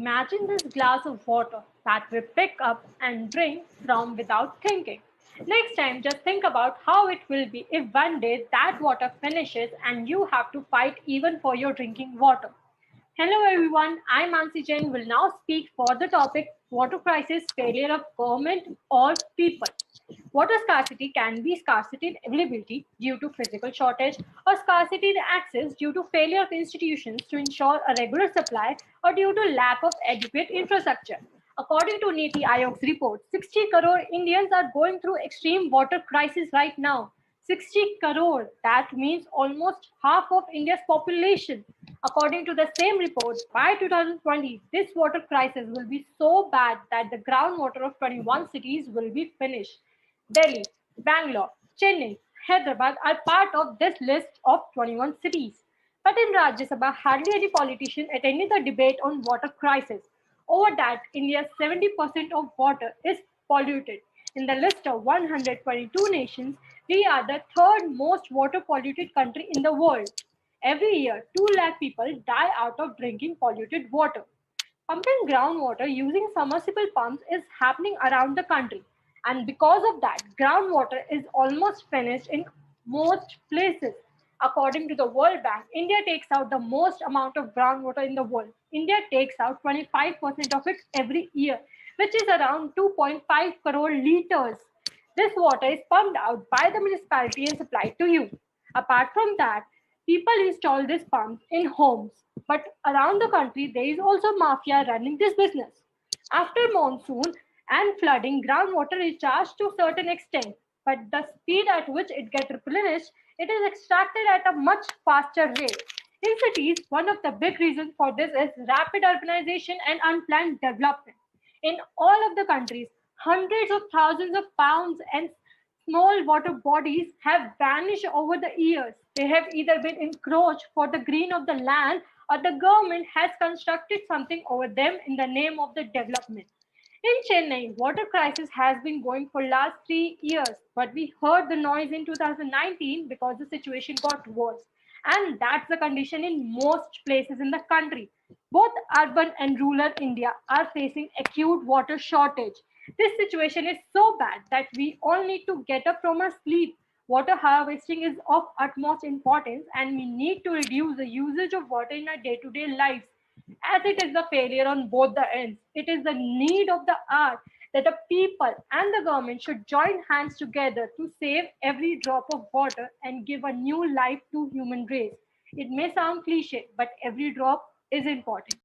Imagine this glass of water that we pick up and drink from without thinking. Next time, just think about how it will be if one day that water finishes and you have to fight even for your drinking water. Hello everyone, I'm Mansi Jain will now speak for the topic water crisis, failure of government or people. Water scarcity can be scarcity in availability due to physical shortage or scarcity in access due to failure of institutions to ensure a regular supply or due to lack of adequate infrastructure. According to Niti Aayog's report, 60 crore Indians are going through extreme water crisis right now. 60 crore, that means almost half of India's population. According to the same report, by 2020, this water crisis will be so bad that the groundwater of 21 cities will be finished. Delhi, Bangalore, Chennai, Hyderabad are part of this list of 21 cities. But in Rajya Sabha, hardly any politician attended the debate on water crisis. Over that, India's 70% of water is polluted. In the list of 122 nations, we are the third most water polluted country in the world. Every year, 2 lakh people die out of drinking polluted water. Pumping groundwater using submersible pumps is happening around the country. And because of that, groundwater is almost finished in most places. According to the World Bank, India takes out the most amount of groundwater in the world. India takes out 25% of it every year, which is around 2.5 crore liters. This water is pumped out by the municipality and supplied to you. Apart from that, people install these pumps in homes, but around the country there is also mafia running this business. After monsoon and flooding, groundwater is charged to a certain extent, but the speed at which it gets replenished, it is extracted at a much faster rate. In cities, one of the big reasons for this is rapid urbanization and unplanned development. In all of the countries, hundreds of thousands of pounds and small water bodies have vanished over the years. They have either been encroached for the green of the land or the government has constructed something over them in the name of the development. In Chennai, water crisis has been going for last 3 years, but we heard the noise in 2019 because the situation got worse. And that's the condition in most places in the country. Both urban and rural India are facing acute water shortage. This situation is so bad that we all need to get up from our sleep. Water harvesting is of utmost importance, and we need to reduce the usage of water in our day to day lives. As it is the failure on both the ends, it is the need of the hour that the people and the government should join hands together to save every drop of water and give a new life to human race. It may sound cliche, but every drop is important.